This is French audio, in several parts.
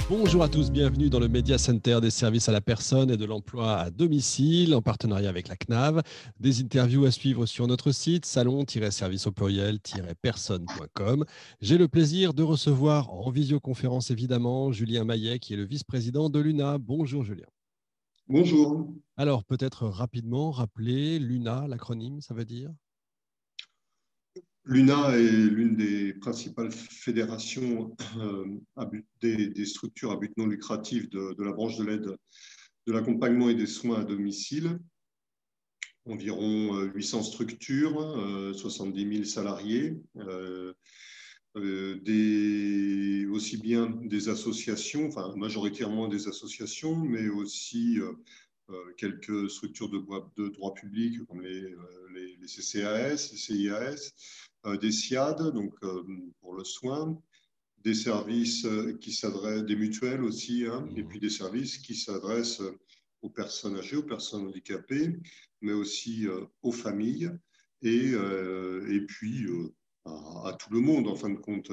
Bonjour à tous, bienvenue dans le Media Center des services à la personne et de l'emploi à domicile en partenariat avec la CNAV. Des interviews à suivre sur notre site salon-service au pluriel-personne.com. J'ai le plaisir de recevoir en visioconférence évidemment Julien Maillet qui est le vice-président de l'UNA. Bonjour Julien. Bonjour. Alors peut-être rapidement rappeler l'UNA, l'acronyme, ça veut dire ? L'UNA est l'une des principales fédérations des structures à but non lucratif de la branche de l'aide, de l'accompagnement et des soins à domicile. Environ 800 structures, 70 000 salariés, aussi bien des associations, enfin majoritairement des associations, mais aussi quelques structures de droit public comme les CCAS, les CIAS, des SIAD, donc pour le soin, des services qui s'adressent, des mutuelles aussi, et puis des services qui s'adressent aux personnes âgées, aux personnes handicapées, mais aussi aux familles et puis à tout le monde, en fin de compte,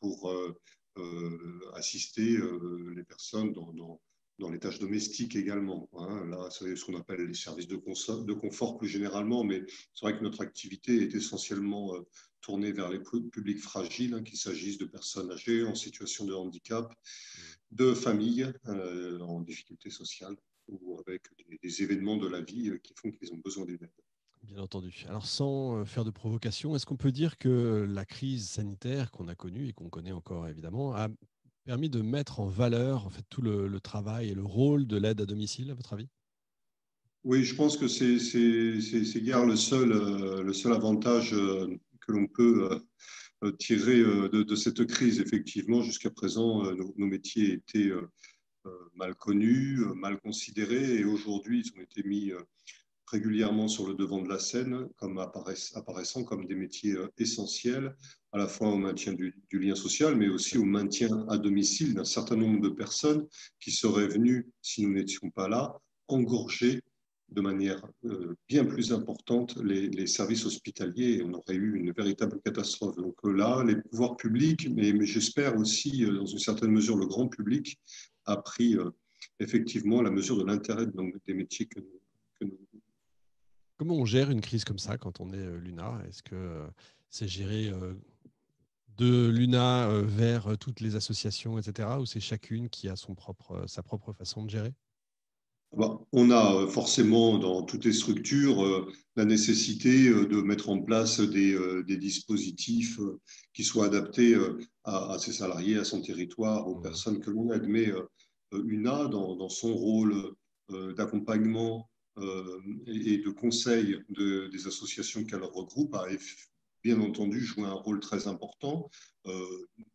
pour assister les personnes dans les tâches domestiques également. Là, c'est ce qu'on appelle les services de confort plus généralement, mais c'est vrai que notre activité est essentiellement tournée vers les publics fragiles, qu'il s'agisse de personnes âgées en situation de handicap, de familles en difficulté sociale ou avec des événements de la vie qui font qu'ils ont besoin d'aide. Bien entendu. Alors, sans faire de provocation, est-ce qu'on peut dire que la crise sanitaire qu'on a connue et qu'on connaît encore évidemment a permis de mettre en valeur en fait, tout le travail et le rôle de l'aide à domicile, à votre avis ? Oui, je pense que c'est guère le seul avantage que l'on peut tirer de cette crise. Effectivement, jusqu'à présent, nos métiers étaient mal connus, mal considérés, et aujourd'hui, ils ont été mis régulièrement sur le devant de la scène, comme apparaissant comme des métiers essentiels, à la fois au maintien du lien social, mais aussi au maintien à domicile d'un certain nombre de personnes qui seraient venues, si nous n'étions pas là, engorger de manière bien plus importante les services hospitaliers, et on aurait eu une véritable catastrophe. Donc là, les pouvoirs publics, mais j'espère aussi, dans une certaine mesure, le grand public, a pris effectivement la mesure de l'intérêt des métiers que nous. Comment on gère une crise comme ça quand on est l'UNA ? Est-ce que c'est géré de l'UNA vers toutes les associations, etc., ou c'est chacune qui a sa propre façon de gérer ? On a forcément dans toutes les structures la nécessité de mettre en place des dispositifs qui soient adaptés à ses salariés, à son territoire, aux personnes que l'on aide. Mais UNA, dans son rôle d'accompagnement et de conseil des associations qu'elle regroupe, a bien entendu joué un rôle très important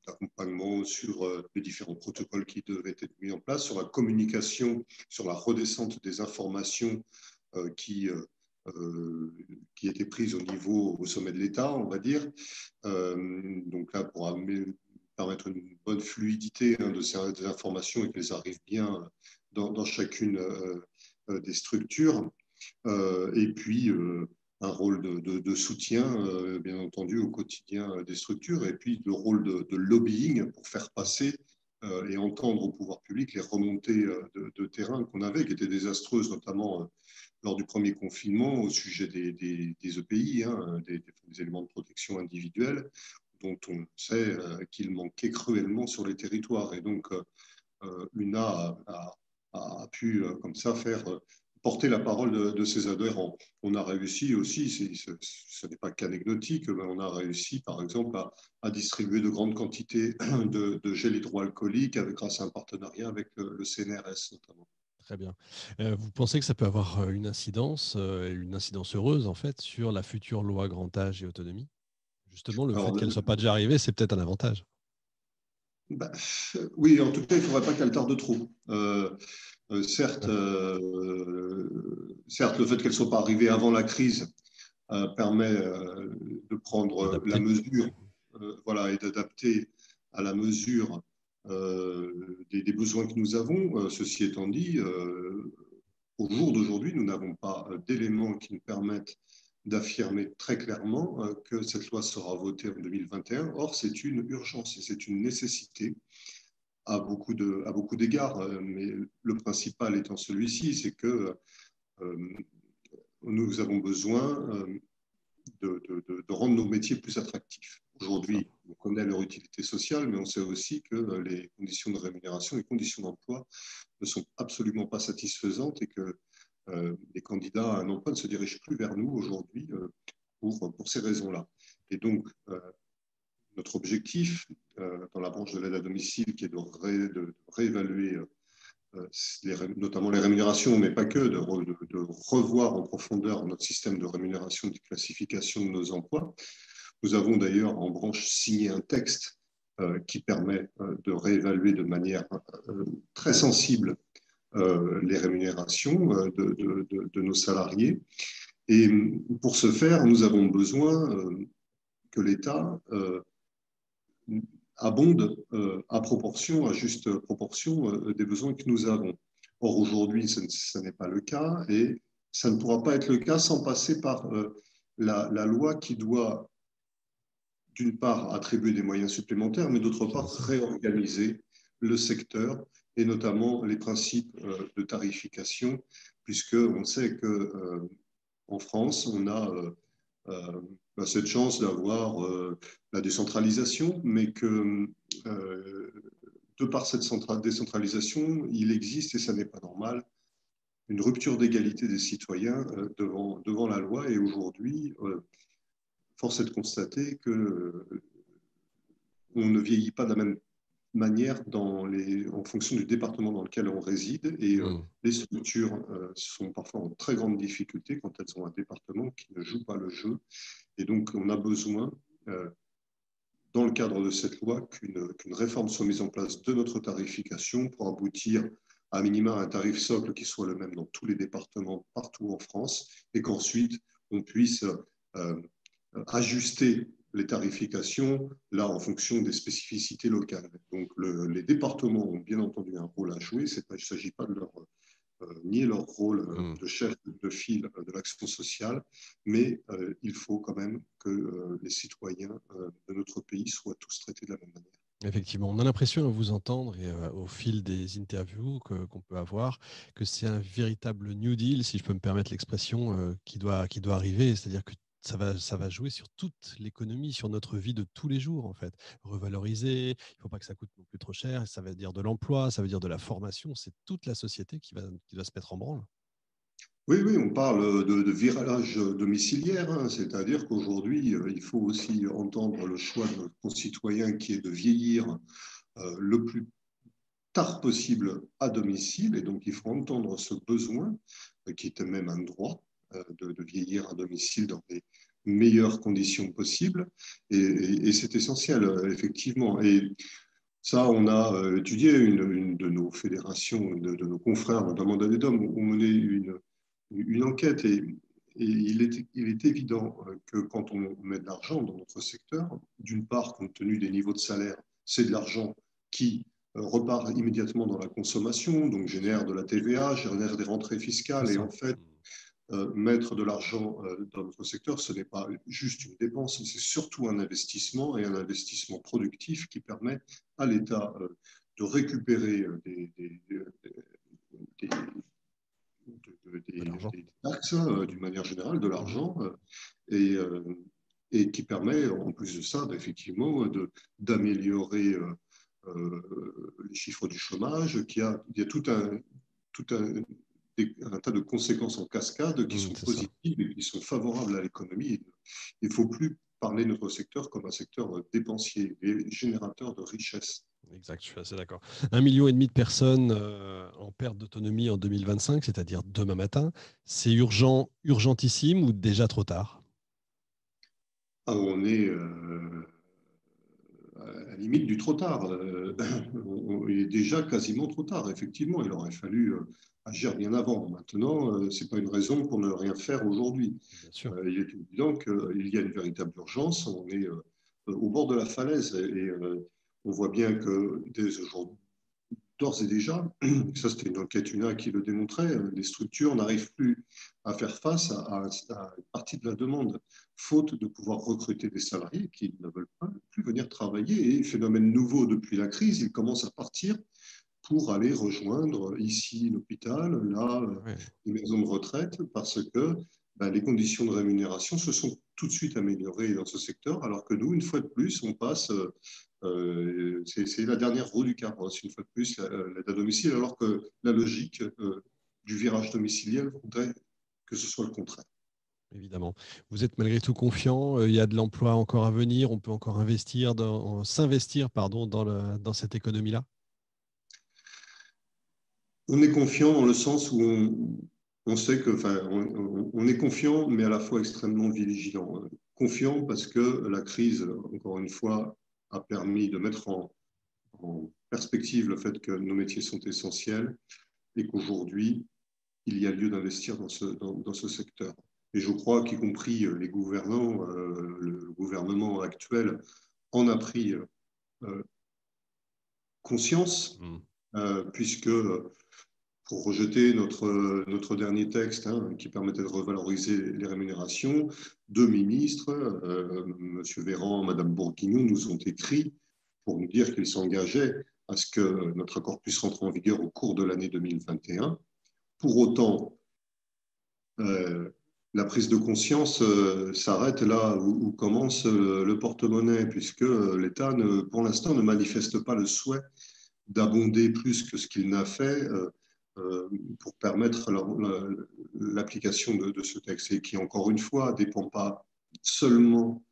d'accompagnement sur les différents protocoles qui devaient être mis en place, sur la communication, sur la redescente des informations qui étaient prises au sommet de l'État, on va dire. Donc là, pour permettre une bonne fluidité de ces informations et qu'elles arrivent bien dans chacune des structures. Et puis, un rôle de soutien, bien entendu, au quotidien des structures, et puis le rôle de lobbying pour faire passer et entendre au pouvoir public les remontées de terrain qu'on avait, qui étaient désastreuses, notamment lors du premier confinement au sujet des EPI, des éléments de protection individuelle, dont on sait qu'ils manquaient cruellement sur les territoires. Et donc, l'UNA a pu, comme ça, faire porter la parole de ses adhérents. On a réussi aussi, ce n'est pas qu'anecdotique, mais on a réussi par exemple à distribuer de grandes quantités de gel hydroalcoolique grâce à un partenariat avec le CNRS notamment. Très bien. Vous pensez que ça peut avoir une incidence heureuse en fait, sur la future loi grand âge et autonomie ? Justement, le fait Alors, qu'elle ne soit pas déjà arrivée, c'est peut-être un avantage. Oui, en tout cas, il ne faudrait pas qu'elle tarde trop. Certes, le fait qu'elle ne soit pas arrivée avant la crise permet de prendre la mesure voilà, et d'adapter à la mesure des besoins que nous avons. Ceci étant dit, au jour d'aujourd'hui, nous n'avons pas d'éléments qui nous permettent d'affirmer très clairement que cette loi sera votée en 2021. Or, c'est une urgence et c'est une nécessité à beaucoup d'égards, mais le principal étant celui-ci, c'est que nous avons besoin de rendre nos métiers plus attractifs. Aujourd'hui, on connaît leur utilité sociale, mais on sait aussi que les conditions de rémunération, les conditions d'emploi ne sont absolument pas satisfaisantes et que les candidats à un emploi ne se dirigent plus vers nous aujourd'hui pour ces raisons-là. Et donc, notre objectif dans la branche de l'aide à domicile, qui est de réévaluer notamment les rémunérations, mais pas que, de revoir en profondeur notre système de rémunération, de classification de nos emplois. Nous avons d'ailleurs en branche signé un texte qui permet de réévaluer de manière très sensible les rémunérations de nos salariés. Et pour ce faire, nous avons besoin que l'État abonde à juste proportion des besoins que nous avons. Or, aujourd'hui, ce n'est pas le cas et ça ne pourra pas être le cas sans passer par la loi qui doit, d'une part, attribuer des moyens supplémentaires, mais d'autre part, réorganiser le secteur et notamment les principes de tarification, puisqu'on sait qu'en France, on a cette chance d'avoir la décentralisation, mais que de par cette décentralisation, il existe, et ça n'est pas normal, une rupture d'égalité des citoyens devant la loi. Et aujourd'hui, force est de constater que on ne vieillit pas de la même manière en fonction du département dans lequel on réside. Et les structures sont parfois en très grande difficulté quand elles ont un département qui ne joue pas le jeu. Et donc, on a besoin, dans le cadre de cette loi, qu'une réforme soit mise en place de notre tarification pour aboutir à minima un tarif socle qui soit le même dans tous les départements partout en France et qu'ensuite, on puisse ajuster les tarifications là en fonction des spécificités locales. Donc, les départements ont bien entendu un rôle à jouer. Il ne s'agit pas de nier leur rôle de chef de file de l'action sociale, mais il faut quand même que les citoyens de notre pays soient tous traités de la même manière. Effectivement, on a l'impression à vous entendre et au fil des interviews qu'on peut avoir que c'est un véritable New Deal, si je peux me permettre l'expression, qui doit arriver. C'est-à-dire que ça va jouer sur toute l'économie, sur notre vie de tous les jours, en fait. Revaloriser, il ne faut pas que ça coûte non plus trop cher. Ça veut dire de l'emploi, ça veut dire de la formation. C'est toute la société qui va se mettre en branle. Oui, oui, on parle de virage domiciliaire, hein, c'est-à-dire qu'aujourd'hui, il faut aussi entendre le choix de nos concitoyens qui est de vieillir le plus tard possible à domicile, et donc il faut entendre ce besoin, qui est même un droit, de vieillir à domicile dans les meilleures conditions possibles, et c'est essentiel, effectivement. Et ça, on a étudié une de nos fédérations, de nos confrères, notamment d'Adedom, ont mené une enquête et il est évident que quand on met de l'argent dans notre secteur, d'une part, compte tenu des niveaux de salaire, c'est de l'argent qui repart immédiatement dans la consommation, donc génère de la TVA, génère des rentrées fiscales et en fait, mettre de l'argent dans notre secteur, ce n'est pas juste une dépense, c'est surtout un investissement et un investissement productif qui permet à l'État de récupérer des taxes, d'une manière générale, de l'argent, et qui permet, en plus de ça, effectivement, d'améliorer les chiffres du chômage, il y a tout un tas de conséquences en cascade qui sont positives et qui sont favorables à l'économie. Il ne faut plus parler de notre secteur comme un secteur dépensier et générateur de richesse. Exact, je suis assez d'accord. 1,5 million de personnes en perte d'autonomie en 2025, c'est-à-dire demain matin. C'est urgent, urgentissime ou déjà trop tard? On est à la limite du trop tard. Il est déjà quasiment trop tard, effectivement. Il aurait fallu agir bien avant. Maintenant, ce n'est pas une raison pour ne rien faire aujourd'hui. Il est évident qu'il y a une véritable urgence. On est au bord de la falaise et on voit bien que dès aujourd'hui, d'ores et déjà, ça c'était une enquête UNA qui le démontrait, les structures n'arrivent plus à faire face à une partie de la demande, faute de pouvoir recruter des salariés qui ne veulent plus venir travailler. Et phénomène nouveau depuis la crise, ils commencent à partir pour aller rejoindre ici l'hôpital, là, Ouais. les maisons de retraite, parce que les conditions de rémunération se sont tout de suite améliorées dans ce secteur, alors que nous, une fois de plus, on passe, c'est la dernière roue du carrosse, une fois de plus, l'aide à domicile, alors que la logique du virage domiciliaire voudrait que ce soit le contraire. Évidemment. Vous êtes malgré tout confiant, il y a de l'emploi encore à venir, on peut encore s'investir pardon, dans cette économie-là? On est confiant dans le sens où on sait que, enfin, on est confiant, mais à la fois extrêmement vigilant. Confiant parce que la crise, encore une fois, a permis de mettre en perspective le fait que nos métiers sont essentiels et qu'aujourd'hui, il y a lieu d'investir dans ce secteur. Et je crois qu'y compris les gouvernants, le gouvernement actuel en a pris conscience, Hmm. puisque pour rejeter notre dernier texte qui permettait de revaloriser les rémunérations, deux ministres, M. Véran et Mme Bourguignon, nous ont écrit pour nous dire qu'ils s'engageaient à ce que notre accord puisse rentrer en vigueur au cours de l'année 2021. Pour autant, la prise de conscience s'arrête là où commence le porte-monnaie, puisque l'État, pour l'instant, ne manifeste pas le souhait d'abonder plus que ce qu'il n'a fait pour permettre l'application de ce texte, et qui, encore une fois, ne dépend pas seulement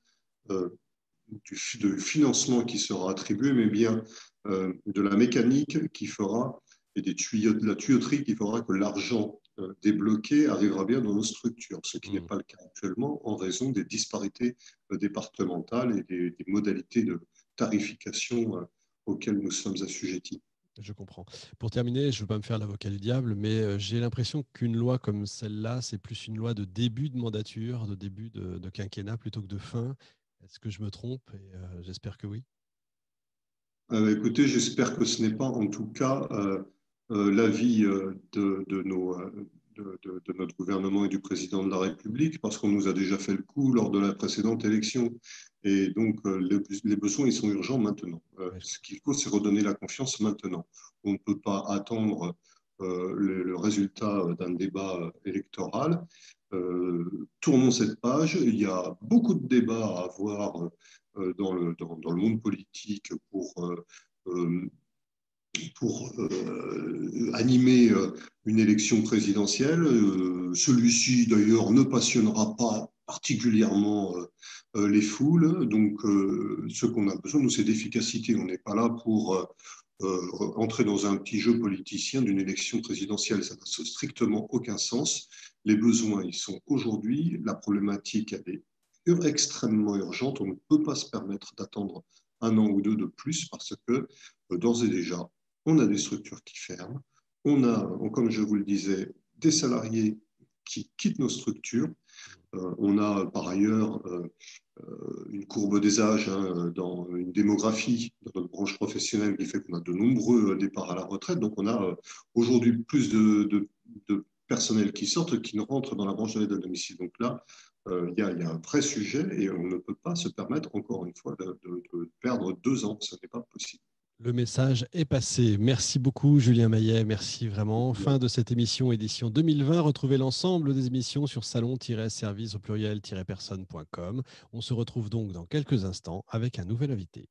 du financement qui sera attribué, mais bien de la mécanique qui fera et de la tuyauterie qui fera que l'argent débloqué arrivera bien dans nos structures, ce qui n'est Hmm. pas le cas actuellement en raison des disparités départementales et des modalités de tarification auxquelles nous sommes assujettis. Je comprends. Pour terminer, je ne veux pas me faire l'avocat du diable, mais j'ai l'impression qu'une loi comme celle-là, c'est plus une loi de début de mandature, de début de quinquennat plutôt que de fin. Est-ce que je me trompe? Et j'espère que oui. Écoutez, j'espère que ce n'est pas en tout cas l'avis de notre gouvernement et du président de la République, parce qu'on nous a déjà fait le coup lors de la précédente élection. Et donc, les besoins, ils sont urgents maintenant. Ouais, Ce qu'il faut, c'est redonner la confiance maintenant. On ne peut pas attendre le résultat d'un débat électoral. Tournons cette page. Il y a beaucoup de débats à avoir dans le monde politique euh, pour animer une élection présidentielle. Celui-ci, d'ailleurs, ne passionnera pas particulièrement les foules. Donc, ce qu'on a besoin, nous, c'est d'efficacité. On n'est pas là pour entrer dans un petit jeu politicien d'une élection présidentielle. Ça n'a strictement aucun sens. Les besoins, ils sont aujourd'hui. La problématique, elle est extrêmement urgente. On ne peut pas se permettre d'attendre un an ou deux de plus parce que, d'ores et déjà, on a des structures qui ferment, on a, comme je vous le disais, des salariés qui quittent nos structures. On a par ailleurs une courbe des âges dans une démographie dans notre branche professionnelle qui fait qu'on a de nombreux départs à la retraite. Donc on a aujourd'hui plus de personnel qui sortent qui ne rentrent dans la branche de l'aide à domicile. Donc là, il y a un vrai sujet et on ne peut pas se permettre, encore une fois, de perdre 2 ans. Ce n'est pas possible. le message est passé. Merci beaucoup, Julien Maillet. Merci vraiment. Fin de cette émission, édition 2020. Retrouvez l'ensemble des émissions sur salon-service au pluriel-personne.com. On se retrouve donc dans quelques instants avec un nouvel invité.